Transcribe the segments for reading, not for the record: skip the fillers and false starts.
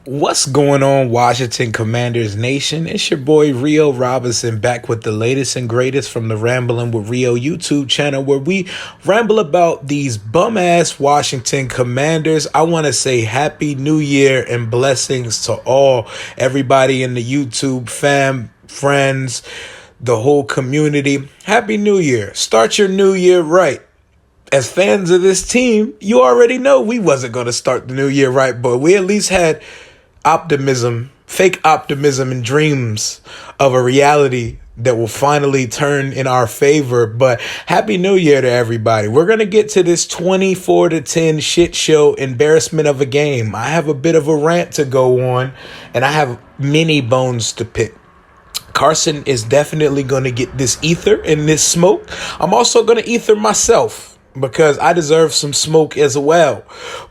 What's going on, Washington Commanders Nation? It's your boy Rio Robinson back with the latest and greatest from the Rambling with Rio YouTube channel, where we ramble about these bum-ass Washington Commanders. I want to say Happy New Year and blessings to everybody in the YouTube fam, friends, the whole community. Happy New Year. Start your new year right. As fans of this team, you already know we wasn't going to start the new year right, but we at least had optimism, fake optimism and dreams of a reality that will finally turn in our favor. But Happy New Year to everybody. We're going to get to this 24-10 shit show embarrassment of a game. I have a bit of a rant to go on, and I have many bones to pick. Carson is definitely going to get this ether and this smoke. I'm also going to ether myself, because I deserve some smoke as well.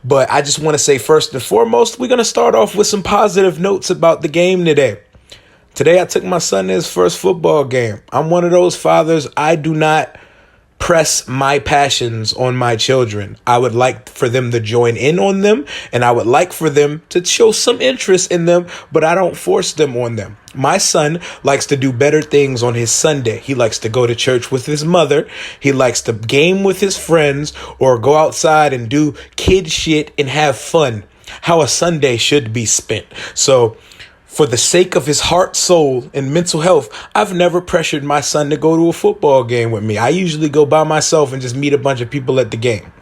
But I just want to say, first and foremost, we're going to start off with some positive notes about the game today. Today, I took my son to his first football game. I'm one of those fathers. I do not press my passions on my children. I would like for them to join in on them, and I would like for them to show some interest in them, but I don't force them on them. My son likes to do better things on his Sunday. He likes to go to church with his mother. He likes to game with his friends or go outside and do kid shit and have fun. How a Sunday should be spent. So for the sake of his heart, soul, and mental health, I've never pressured my son to go to a football game with me. I usually go by myself and just meet a bunch of people at the game.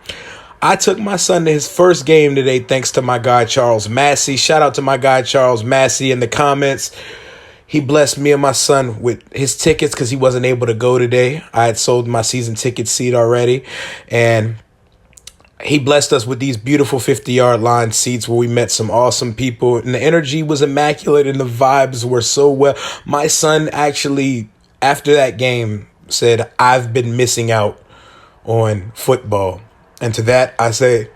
I took my son to his first game today thanks to my guy, Charles Massey. Shout out to my guy, Charles Massey, in the comments. He blessed me and my son with his tickets because he wasn't able to go today. I had sold my season ticket seat already, and he blessed us with these beautiful 50-yard line seats where we met some awesome people, and the energy was immaculate and the vibes were so well. My son actually, after that game, said, "I've been missing out on football." And to that, I say,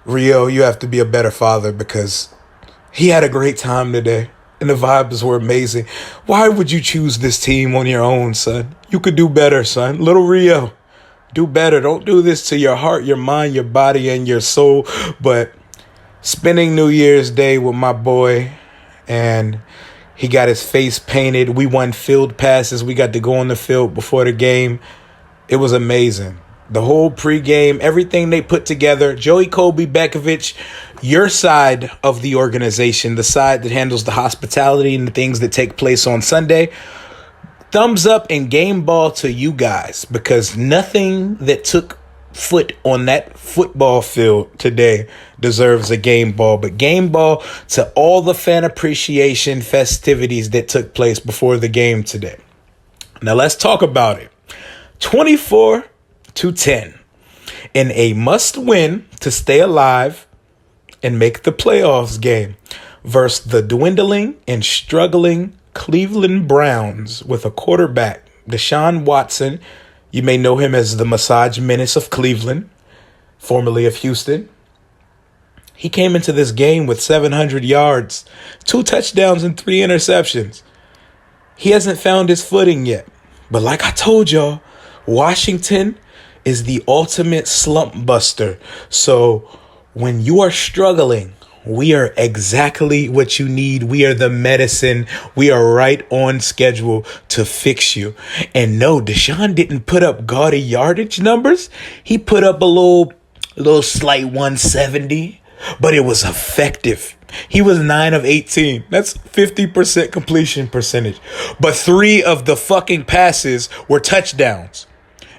Rio, you have to be a better father, because he had a great time today and the vibes were amazing. Why would you choose this team on your own, son? You could do better, son. Little Rio. Do better. Don't do this to your heart, your mind, your body, and your soul. But spending New Year's Day with my boy, and he got his face painted. We won field passes. We got to go on the field before the game. It was amazing. The whole pregame, everything they put together. Joey Kobe Bekovich, your side of the organization, the side that handles the hospitality and the things that take place on Sunday. Thumbs up and game ball to you guys, because nothing that took foot on that football field today deserves a game ball. But game ball to all the fan appreciation festivities that took place before the game today. Now let's talk about it. 24-10 in a must-win to stay alive and make the playoffs game versus the dwindling and struggling Cleveland Browns with a quarterback, Deshaun Watson. You may know him as the Massage Menace of Cleveland, formerly of Houston. He came into this game with 700 yards, 2 touchdowns, and 3 interceptions. He hasn't found his footing yet. But like I told y'all, Washington is the ultimate slump buster. So when you are struggling, we are exactly what you need. We are the medicine. We are right on schedule to fix you. And no, Deshaun didn't put up gaudy yardage numbers. He put up a little slight 170, but it was effective. He was 9 of 18. That's 50% completion percentage. But 3 of the fucking passes were touchdowns.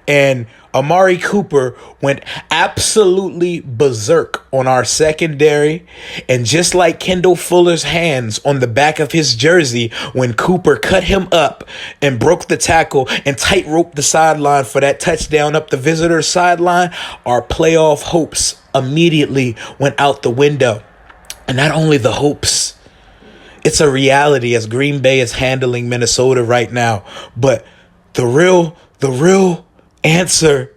And Amari Cooper went absolutely berserk on our secondary. And just like Kendall Fuller's hands on the back of his jersey when Cooper cut him up and broke the tackle and tight-roped the sideline for that touchdown up the visitor's sideline, our playoff hopes immediately went out the window. And not only the hopes, it's a reality as Green Bay is handling Minnesota right now. But the real answer,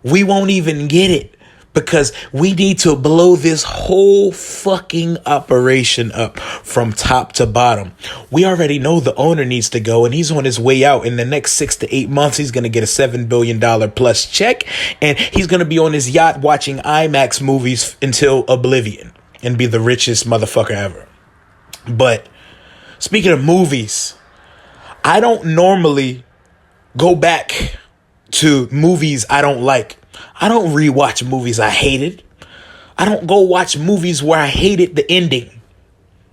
we won't even get it, because we need to blow this whole fucking operation up from top to bottom. We already know the owner needs to go, and he's on his way out. In the next 6 to 8 months, he's going to get a $7 billion plus check, and he's going to be on his yacht watching IMAX movies until oblivion and be the richest motherfucker ever. But speaking of movies, I don't normally go back to movies I don't like. I don't rewatch movies I hated. I don't go watch movies where I hated the ending.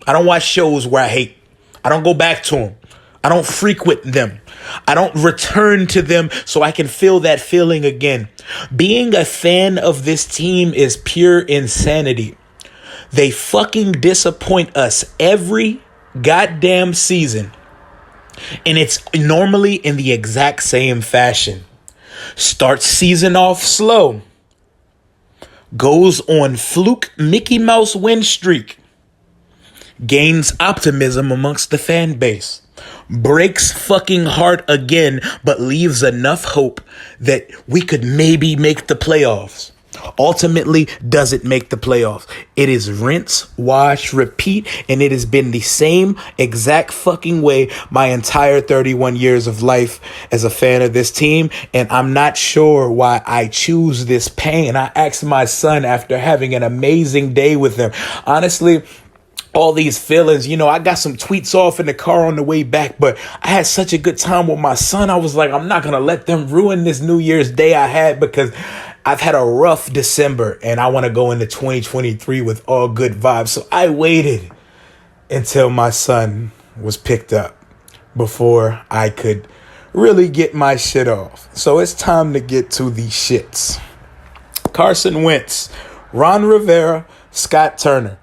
I don't watch shows where I hate. I don't go back to them. I don't frequent them. I don't return to them so I can feel that feeling again. Being a fan of this team is pure insanity. They fucking disappoint us every goddamn season. And it's normally in the exact same fashion. Starts season off slow. Goes on fluke Mickey Mouse win streak. Gains optimism amongst the fan base. Breaks fucking heart again, but leaves enough hope that we could maybe make the playoffs. Ultimately doesn't make the playoffs. It is rinse, wash, repeat, and it has been the same exact fucking way my entire 31 years of life as a fan of this team, and I'm not sure why I choose this pain. I asked my son after having an amazing day with him. Honestly, all these feelings, I got some tweets off in the car on the way back, but I had such a good time with my son. I was like, I'm not going to let them ruin this New Year's Day I had, because I've had a rough December and I want to go into 2023 with all good vibes. So I waited until my son was picked up before I could really get my shit off. So it's time to get to the shits. Carson Wentz, Ron Rivera, Scott Turner.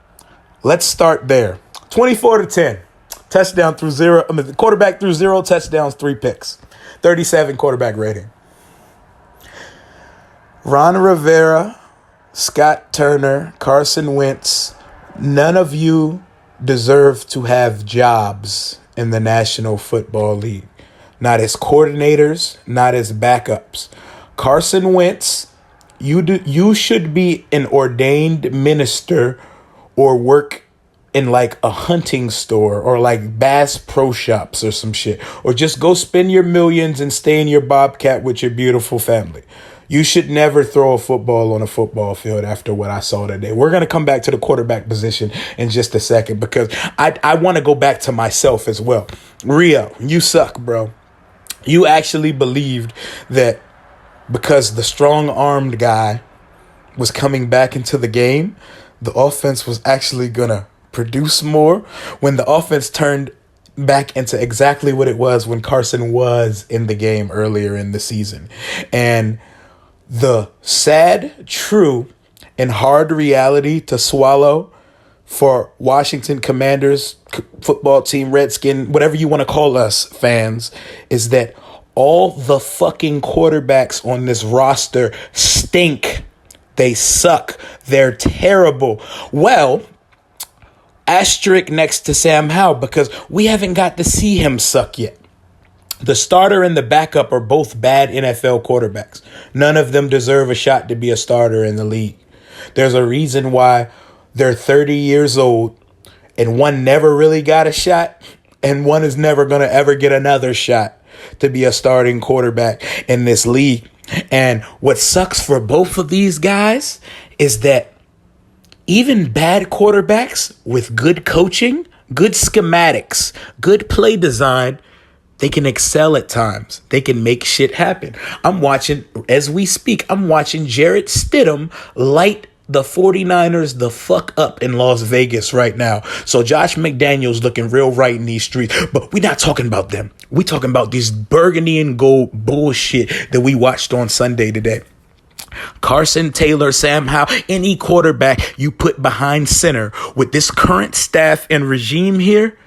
Let's start there. 24-10. Touchdown through zero. The quarterback threw 0 touchdowns, 3 picks. 37 quarterback rating. Ron Rivera, Scott Turner, Carson Wentz. None of you deserve to have jobs in the National Football League. Not as coordinators, not as backups. Carson Wentz, you should be an ordained minister or work in like a hunting store or like Bass Pro Shops or some shit. Or just go spend your millions and stay in your Bobcat with your beautiful family. You should never throw a football on a football field after what I saw today. We're going to come back to the quarterback position in just a second, because I want to go back to myself as well. Rio, you suck, bro. You actually believed that because the strong-armed guy was coming back into the game, the offense was actually going to produce more, when the offense turned back into exactly what it was when Carson was in the game earlier in the season. And the sad, true, and hard reality to swallow for Washington Commanders, football team, Redskin, whatever you want to call us, fans, is that all the fucking quarterbacks on this roster stink. They suck. They're terrible. Well, asterisk next to Sam Howell, because we haven't got to see him suck yet. The starter and the backup are both bad NFL quarterbacks. None of them deserve a shot to be a starter in the league. There's a reason why they're 30 years old and one never really got a shot and one is never going to ever get another shot to be a starting quarterback in this league. And what sucks for both of these guys is that even bad quarterbacks with good coaching, good schematics, good play design, they can excel at times. They can make shit happen. As we speak, I'm watching Jarrett Stidham light the 49ers the fuck up in Las Vegas right now. So Josh McDaniels looking real right in these streets. But we're not talking about them. We talking about this burgundy and gold bullshit that we watched on Sunday today. Carson, Taylor, Sam Howell, any quarterback you put behind center with this current staff and regime here,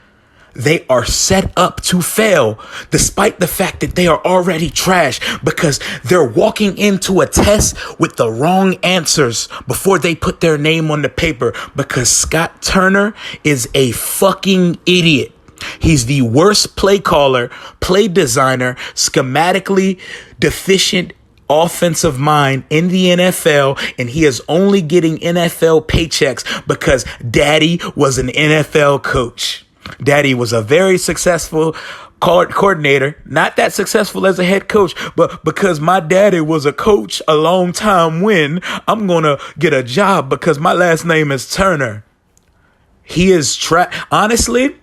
they are set up to fail, despite the fact that they are already trash, because they're walking into a test with the wrong answers before they put their name on the paper, because Scott Turner is a fucking idiot. He's the worst play caller, play designer, schematically deficient offensive mind in the NFL, and he is only getting NFL paychecks because daddy was an NFL coach. Daddy was a very successful coordinator, not that successful as a head coach, but because my daddy was a coach a long time when, I'm going to get a job because my last name is Turner. He is honestly,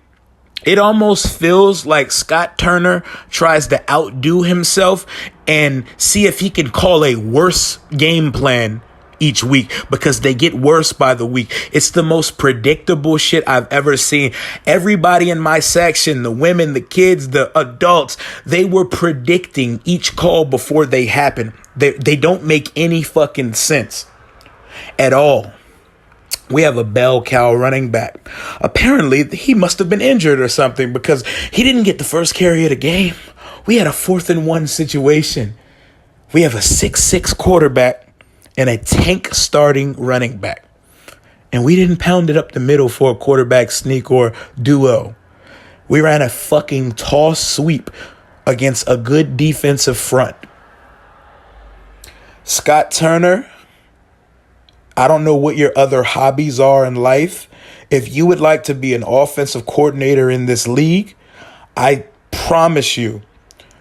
it almost feels like Scott Turner tries to outdo himself and see if he can call a worse game plan each week, because they get worse by the week. It's the most predictable shit I've ever seen. Everybody in my section, the women, the kids, the adults, they were predicting each call before they happen. They don't make any fucking sense at all. We have a bell cow running back. Apparently, he must have been injured or something, because he didn't get the first carry of the game. We had a 4th and 1 situation. We have a 6'6" quarterback and a tank starting running back. And we didn't pound it up the middle for a quarterback sneak or duo. We ran a fucking toss sweep against a good defensive front. Scott Turner, I don't know what your other hobbies are in life. If you would like to be an offensive coordinator in this league, I promise you,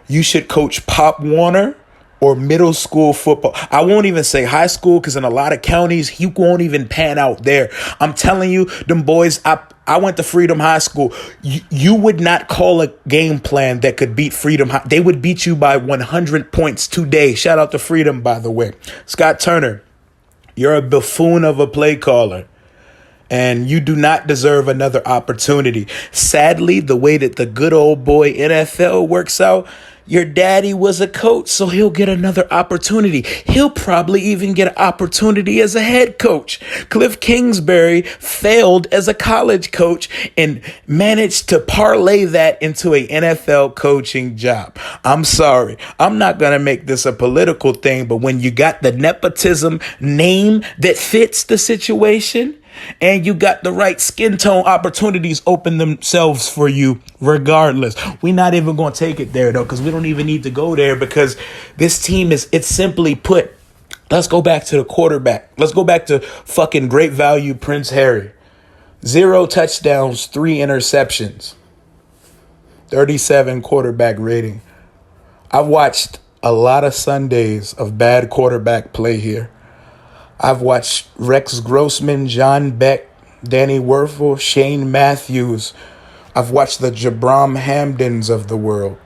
you should coach Pop Warner or middle school football. I won't even say high school, because in a lot of counties, he won't even pan out there. I'm telling you, them boys, I went to Freedom High School. You would not call a game plan that could beat Freedom High. They would beat you by 100 points today. Shout out to Freedom, by the way. Scott Turner, you're a buffoon of a play caller, and you do not deserve another opportunity. Sadly, the way that the good old boy NFL works out, your daddy was a coach, so he'll get another opportunity. He'll probably even get an opportunity as a head coach. Cliff Kingsbury failed as a college coach and managed to parlay that into an NFL coaching job. I'm sorry. I'm not going to make this a political thing, but when you got the nepotism name that fits the situation, and you got the right skin tone, opportunities open themselves for you regardless. We're not even going to take it there, though, because we don't even need to go there, because this team it's simply put. Let's go back to the quarterback. Let's go back to fucking great value Prince Harry. 0 touchdowns, 3 interceptions. 37 quarterback rating. I've watched a lot of Sundays of bad quarterback play here. I've watched Rex Grossman, John Beck, Danny Werfel, Shane Matthews. I've watched the Jabram Hamdens of the world.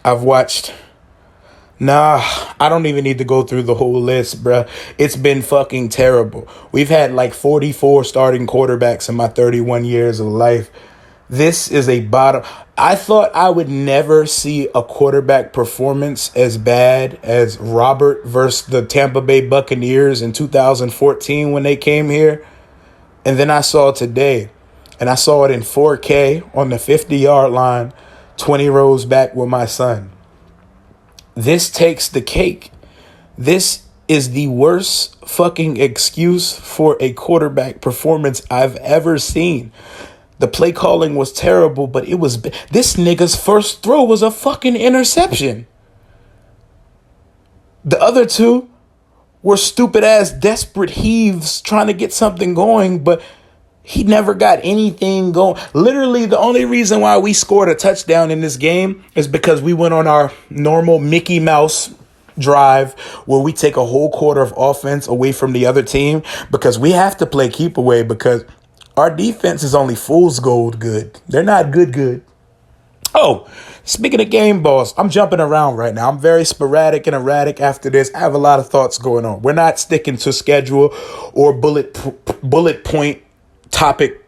I've watched... I don't even need to go through the whole list, bruh. It's been fucking terrible. We've had like 44 starting quarterbacks in my 31 years of life. This is a bottom. I thought I would never see a quarterback performance as bad as Robert versus the Tampa Bay Buccaneers in 2014 when they came here. And then I saw it today, and I saw it in 4K on the 50-yard line, 20 rows back with my son. This takes the cake. This is the worst fucking excuse for a quarterback performance I've ever seen. The play calling was terrible, but this nigga's first throw was a fucking interception. The other two were stupid ass desperate heaves trying to get something going, but he never got anything going. Literally, the only reason why we scored a touchdown in this game is because we went on our normal Mickey Mouse drive where we take a whole quarter of offense away from the other team, because we have to play keep away, because our defense is only fool's gold good. They're not good. Oh, speaking of game balls, I'm jumping around right now. I'm very sporadic and erratic after this. I have a lot of thoughts going on. We're not sticking to schedule or bullet point topic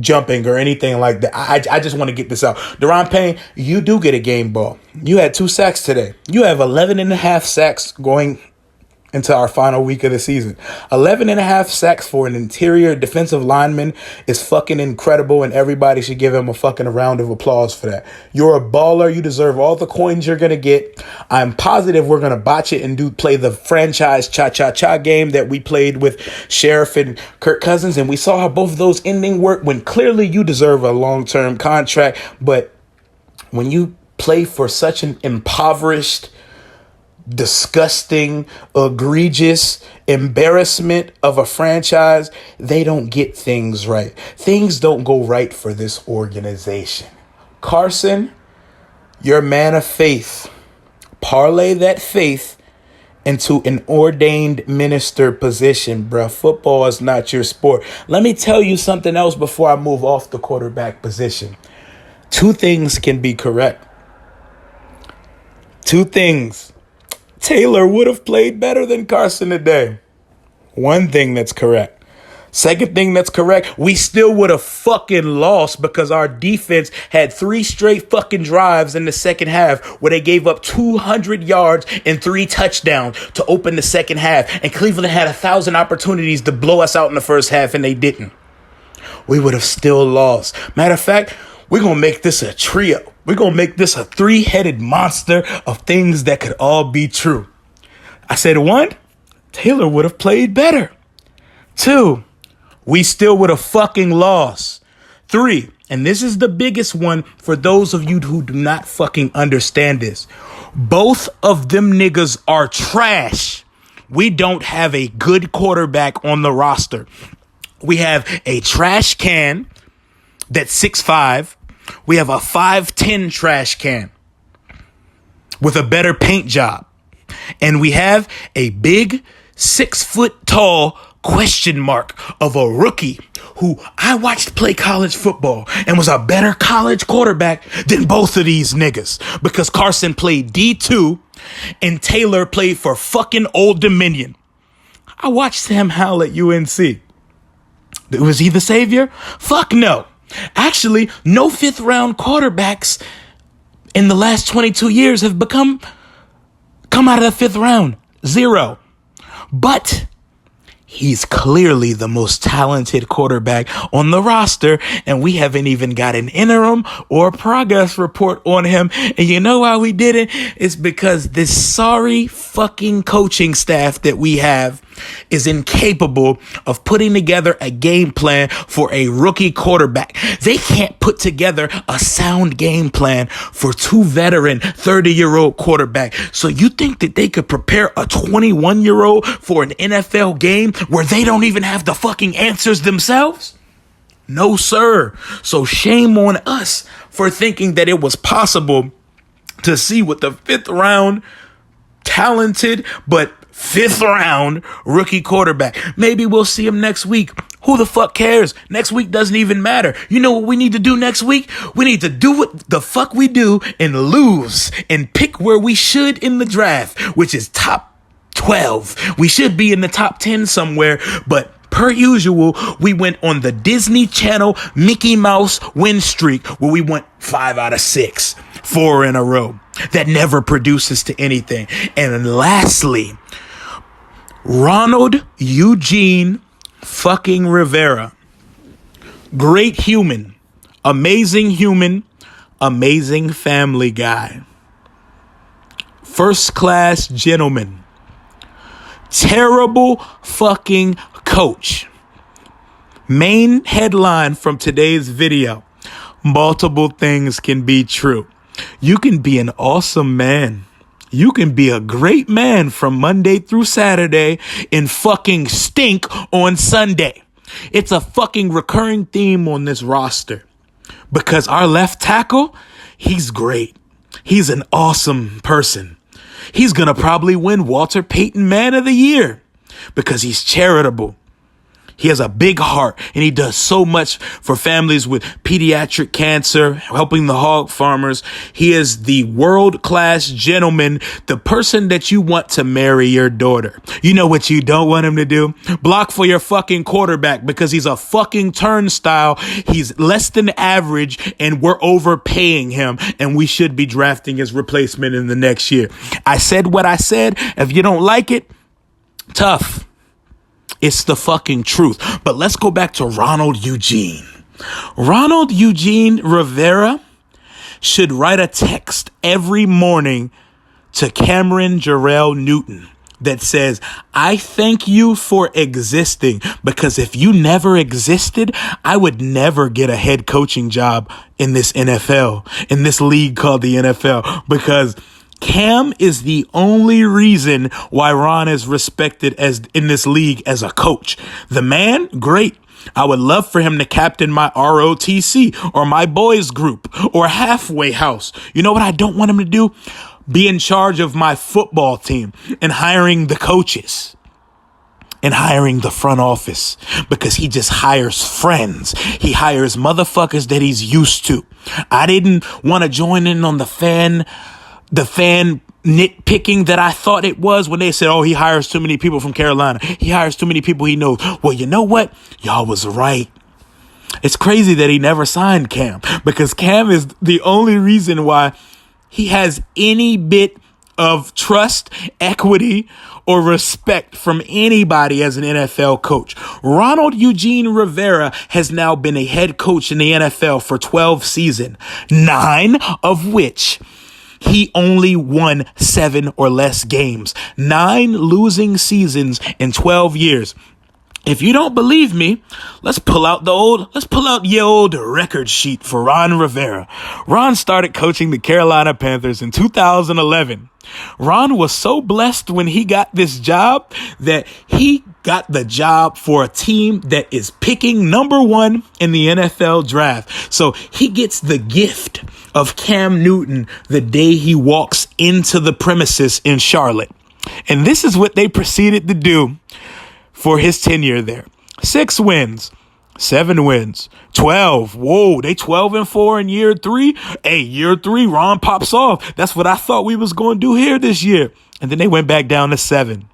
jumping or anything like that. I just want to get this out. Deron Payne, you do get a game ball. You had 2 sacks today. You have 11 and a half sacks going into our final week of the season. 11 and a half sacks for an interior defensive lineman is fucking incredible, and everybody should give him a fucking round of applause for that. You're a baller. You deserve all the coins you're going to get. I'm positive we're going to botch it and play the franchise cha-cha-cha game that we played with Sheriff and Kirk Cousins, and we saw how both of those ending work when clearly you deserve a long-term contract. But when you play for such an impoverished, disgusting, egregious embarrassment of a franchise, they don't get things right. Things don't go right for this organization. Carson, you're a man of faith. Parlay that faith into an ordained minister position, bruh. Football is not your sport. Let me tell you something else before I move off the quarterback position. Two things can be correct. Two things. Taylor would have played better than Carson today. One thing that's correct. Second thing that's correct, we still would have fucking lost because our defense had 3 straight fucking drives in the second half where they gave up 200 yards and 3 touchdowns to open the second half. And Cleveland had 1,000 opportunities to blow us out in the first half and they didn't. We would have still lost. Matter of fact, we're going to make this a trio. We're going to make this a 3-headed monster of things that could all be true. I said 1, Taylor would have played better. 2, we still would have fucking lost. 3, and this is the biggest one for those of you who do not fucking understand this. Both of them niggas are trash. We don't have a good quarterback on the roster. We have a trash can that's 6'5". We have a 5'10" trash can with a better paint job. And we have a big 6-foot-tall question mark of a rookie who I watched play college football and was a better college quarterback than both of these niggas because Carson played D2 and Taylor played for fucking Old Dominion. I watched him howl at UNC. Was he the savior? Fuck no. Actually, no 5th round quarterbacks in the last 22 years have come out of the 5th round. 0. But he's clearly the most talented quarterback on the roster, and we haven't even got an interim or progress report on him. And you know why we didn't? It's because this sorry fucking coaching staff that we have is incapable of putting together a game plan for a rookie quarterback. They can't put together a sound game plan for 2 veteran 30-year-old quarterbacks. So you think that they could prepare a 21-year-old for an NFL game where they don't even have the fucking answers themselves? No, sir. So shame on us for thinking that it was possible to see what the 5th round talented but 5th round rookie quarterback. Maybe we'll see him next week. Who the fuck cares? Next week doesn't even matter. You know what we need to do next week? We need to do what the fuck we do and lose and pick where we should in the draft, which is top 12. We should be in the top 10 somewhere, but per usual, we went on the Disney Channel Mickey Mouse win streak where we went 5 out of 6, 4 in a row. That never produces to anything. And lastly, Ronald Eugene fucking Rivera. Great human, amazing family guy. First class gentleman. Terrible fucking coach. Main headline from today's video. Multiple things can be true. You can be an awesome man. You can be a great man from Monday through Saturday and fucking stink on Sunday. It's a fucking recurring theme on this roster because our left tackle, he's great. He's an awesome person. He's going to probably win Walter Payton Man of the Year because he's charitable. He has a big heart and he does so much for families with pediatric cancer, helping the hog farmers. He is the world-class gentleman, the person that you want to marry your daughter. You know what you don't want him to do? Block for your fucking quarterback because he's a fucking turnstile. He's less than average and we're overpaying him and we should be drafting his replacement in the next year. I said what I said. If you don't like it, tough. It's the fucking truth. But let's go back to Ronald Eugene. Ronald Eugene Rivera should write a text every morning to Cameron Jarrell Newton that says, I thank you for existing because if you never existed, I would never get a head coaching job in this NFL, in this league called the NFL, because Cam is the only reason why Ron is respected as in this league as a coach. The man, great. I would love for him to captain my ROTC or my boys group or halfway house. You know what I don't want him to do? be in charge of my football team and hiring the coaches and hiring the front office, because he just hires friends. He hires motherfuckers that he's used to. I didn't want to join in on the fan nitpicking that I thought it was when they said, oh, he hires too many people from Carolina. He hires too many people he knows. Well, you know what? Y'all was right. It's crazy that he never signed Cam, because Cam is the only reason why he has any bit of trust, equity, or respect from anybody as an NFL coach. Ronald Eugene Rivera has now been a head coach in the NFL for 12 seasons, 9 of which he only won 7 or less games. 9 losing seasons in 12 years. If you don't believe me, let's pull out your old record sheet for Ron Rivera. Ron started coaching the Carolina Panthers in 2011. Ron was so blessed when he got this job that he got the job for a team that is picking number 1 in the NFL draft. So he gets the gift of Cam Newton the day he walks into the premises in Charlotte. And this is what they proceeded to do for his tenure there. 6 wins, 7 wins, 12. Whoa, they 12-4 in year 3. Hey, year 3, Ron pops off. That's what I thought we was going to do here this year. And then they went back down to 7.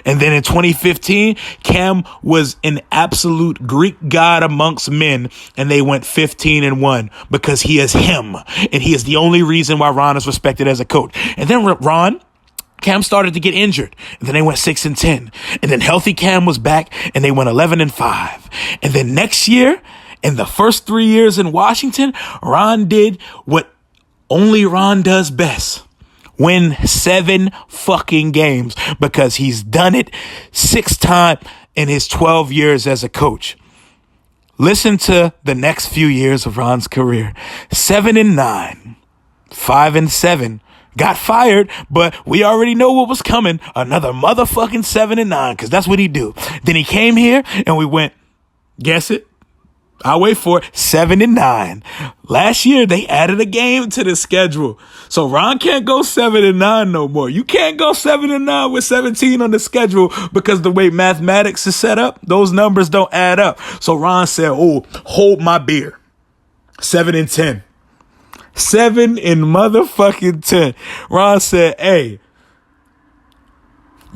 And then in 2015, Cam was an absolute Greek god amongst men, and they went 15-1 because he is him. And he is the only reason why Ron is respected as a coach. And then Cam started to get injured, and then they went 6-10, and then healthy Cam was back, and they went 11-5. And then next year, in the first 3 years in Washington, Ron did what only Ron does best: win 7 fucking games, because he's done it 6 times in his 12 years as a coach. Listen to the next few years of Ron's career: 7-9, 5-7. Got fired, but we already know what was coming. Another motherfucking 7-9, because that's what he do. Then he came here and we went, guess it? I'll wait for it. 7-9. Last year, they added a game to the schedule. So Ron can't go 7-9 no more. You can't go 7-9 with 17 on the schedule, because the way mathematics is set up, those numbers don't add up. So Ron said, oh, hold my beer. 7-10. 7 in motherfucking 10. Ron said, hey,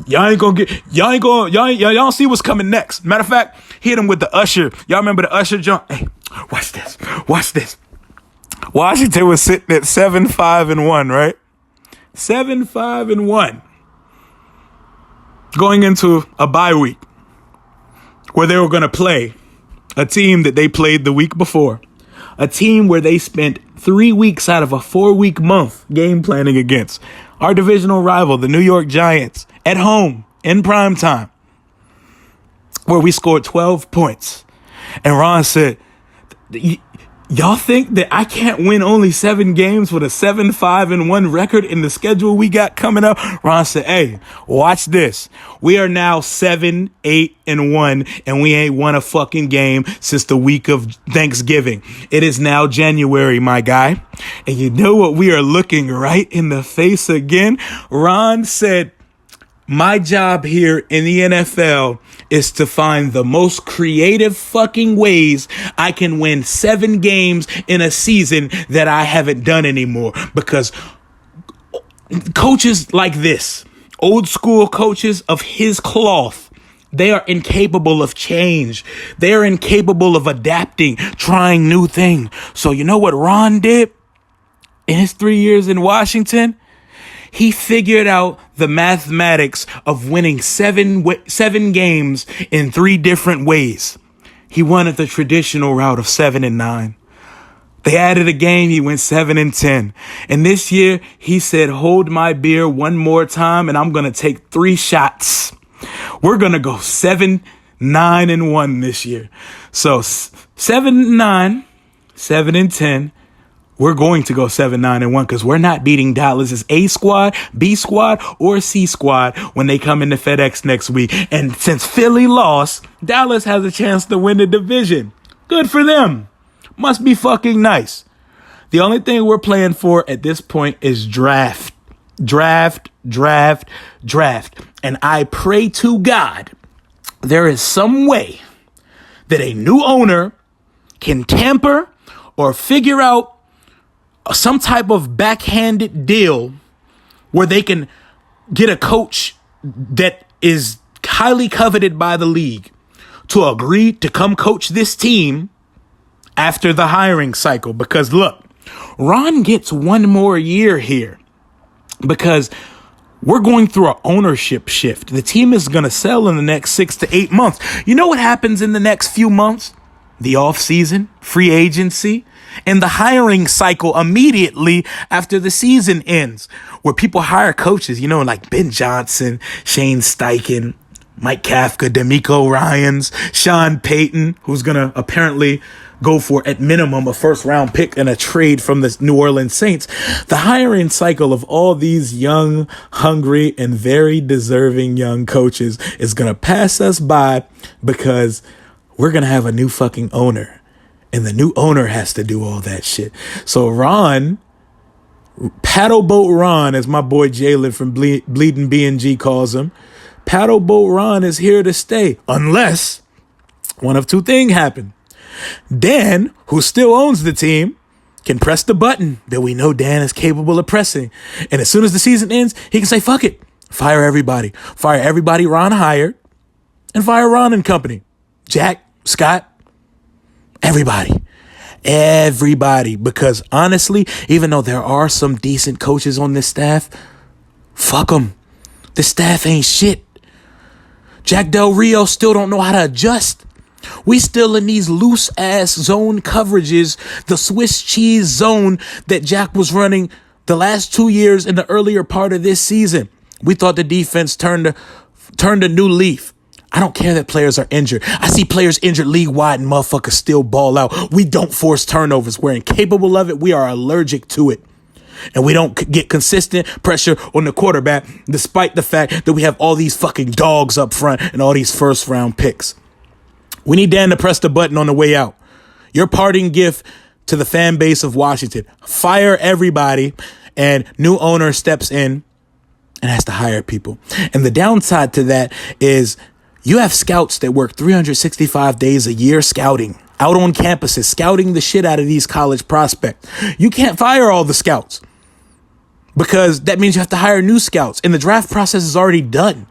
y'all don't see what's coming next. Matter of fact, hit him with the Usher. Y'all remember the Usher jump? Hey, watch this. Washington was sitting at 7-5-1, right? 7-5-1. Going into a bye week where they were going to play a team that they played the week before. A team where they spent 3 weeks out of a 4-week month game planning against our divisional rival, the New York Giants, at home in prime time, where we scored 12 points. And Ron said, y'all think that I can't win only 7 games with a 7-5-1 record in the schedule we got coming up? Ron said, hey, watch this. We are now 7-8-1, and we ain't won a fucking game since the week of Thanksgiving. It is now January, my guy. And you know what? We are looking right in the face again. Ron said, my job here in the NFL is to find the most creative fucking ways I can win 7 games in a season that I haven't done anymore. Because coaches like this, old school coaches of his cloth, they are incapable of change. They are incapable of adapting, trying new things. So you know what Ron did in his 3 years in Washington? He figured out the mathematics of winning 7 games in 3 different ways. He won it the traditional route of 7-9. They added a game. He went 7-10. And this year he said, hold my beer one more time, and I'm going to take 3 shots. We're going to go 7-9-1 this year. So 7-9, 7-10. We're going to go 7-9-1 because we're not beating Dallas's A squad, B squad, or C squad when they come into FedEx next week. And since Philly lost, Dallas has a chance to win the division. Good for them. Must be fucking nice. The only thing we're playing for at this point is draft. draft, draft, draft. And I pray to God there is some way that a new owner can tamper or figure out some type of backhanded deal where they can get a coach that is highly coveted by the league to agree to come coach this team after the hiring cycle. Because look, Ron gets one more year here because we're going through an ownership shift. The team is going to sell in the next 6 to 8 months. You know what happens in the next few months? The offseason, free agency, and the hiring cycle immediately after the season ends, where people hire coaches, like Ben Johnson, Shane Steichen, Mike Kafka, D'Amico Ryans, Sean Payton, who's going to apparently go for, at minimum, a first-round pick and a trade from the New Orleans Saints. The hiring cycle of all these young, hungry, and very deserving young coaches is going to pass us by because we're going to have a new fucking owner. And the new owner has to do all that shit. So Ron, paddle boat Ron, as my boy Jalen from Bleeding BNG calls him, paddle boat Ron is here to stay. Unless one of two things happen. Dan, who still owns the team, can press the button that we know Dan is capable of pressing. And as soon as the season ends, he can say, fuck it. Fire everybody. Fire everybody Ron hired. And fire Ron and company. Jack, Scott, everybody. Because honestly, even though there are some decent coaches on this staff, fuck them. The staff ain't shit. Jack Del Rio still don't know how to adjust. We still in these loose ass zone coverages, the Swiss cheese zone that Jack was running the last 2 years in the earlier part of this season. We thought the defense turned a new leaf. I don't care that players are injured. I see players injured league-wide and motherfuckers still ball out. We don't force turnovers. We're incapable of it. We are allergic to it. And we don't get consistent pressure on the quarterback, despite the fact that we have all these fucking dogs up front and all these first-round picks. We need Dan to press the button on the way out. Your parting gift to the fan base of Washington. Fire everybody, and new owner steps in and has to hire people. And the downside to that is you have scouts that work 365 days a year scouting, out on campuses, scouting the shit out of these college prospects. You can't fire all the scouts because that means you have to hire new scouts. And the draft process is already done.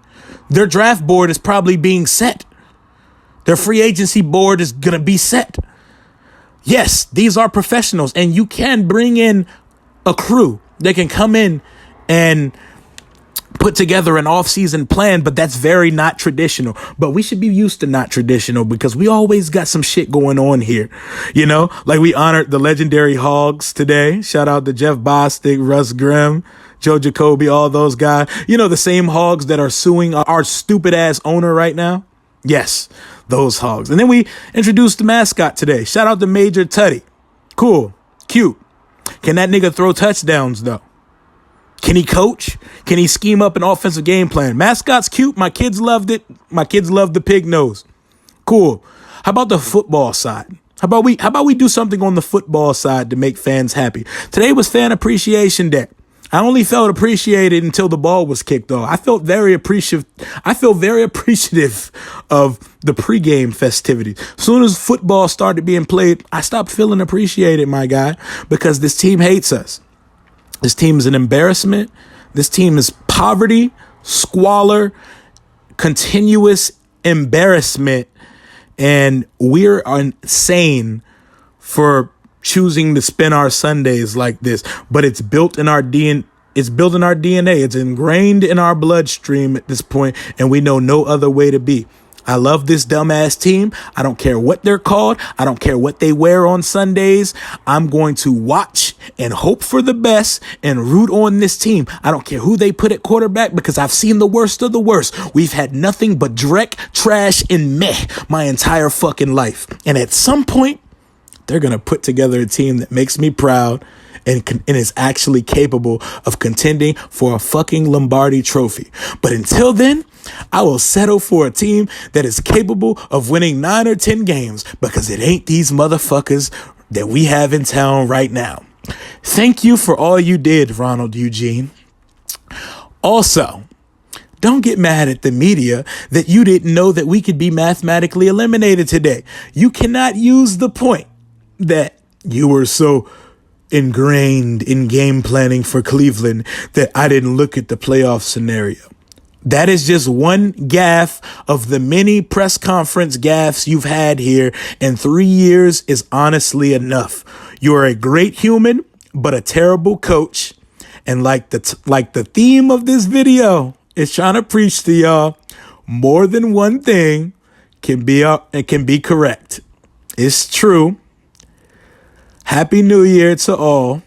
Their draft board is probably being set. Their free agency board is going to be set. Yes, these are professionals, and you can bring in a crew that can come in and put together an off-season plan, but that's very not traditional. But we should be used to not traditional because we always got some shit going on here. Like we honored the legendary Hogs today. Shout out to Jeff Bostic, Russ Grimm, Joe Jacoby, all those guys. The same Hogs that are suing our stupid ass owner right now. Yes, those Hogs. And then we introduced the mascot today. Shout out to Major Tutty. Cool. Cute. Can that nigga throw touchdowns though? Can he coach? Can he scheme up an offensive game plan? Mascot's cute. My kids loved it. My kids loved the pig nose. Cool. How about the football side? How about we do something on the football side to make fans happy? Today was Fan Appreciation Day. I only felt appreciated until the ball was kicked off. I feel very appreciative of the pregame festivities. As soon as football started being played, I stopped feeling appreciated, my guy, because this team hates us. This team is an embarrassment. This team is poverty, squalor, continuous embarrassment, and we're insane for choosing to spend our Sundays like this. But it's built in our DNA. It's built in our DNA. It's ingrained in our bloodstream at this point, and we know no other way to be. I love this dumbass team. I don't care what they're called. I don't care what they wear on Sundays. I'm going to watch and hope for the best and root on this team. I don't care who they put at quarterback because I've seen the worst of the worst. We've had nothing but dreck, trash, and meh my entire fucking life. And at some point, they're going to put together a team that makes me proud and is actually capable of contending for a fucking Lombardi trophy. But until then, I will settle for a team that is capable of winning 9 or 10 games because it ain't these motherfuckers that we have in town right now. Thank you for all you did, Ronald Eugene. Also, don't get mad at the media that you didn't know that we could be mathematically eliminated today. You cannot use the point that you were so ingrained in game planning for Cleveland that I didn't look at the playoff scenario. That is just one gaffe of the many press conference gaffes you've had here, and 3 years is honestly enough. You are a great human, but a terrible coach. And like the theme of this video is trying to preach to y'all, more than one thing can be correct. It's true. Happy New Year to all.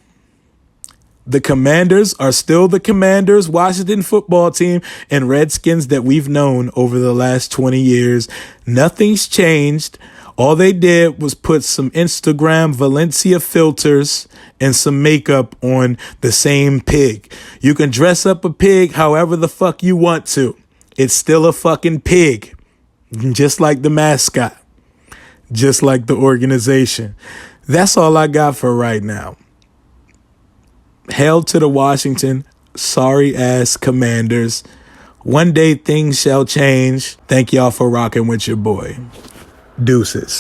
The Commanders are still the Commanders, Washington football team, and Redskins that we've known over the last 20 years. Nothing's changed. All they did was put some Instagram Valencia filters and some makeup on the same pig. You can dress up a pig however the fuck you want to. It's still a fucking pig. Just like the mascot. Just like the organization. That's all I got for right now. Hail to the Washington sorry ass Commanders. One day things shall change. Thank y'all for rocking with your boy. Deuces.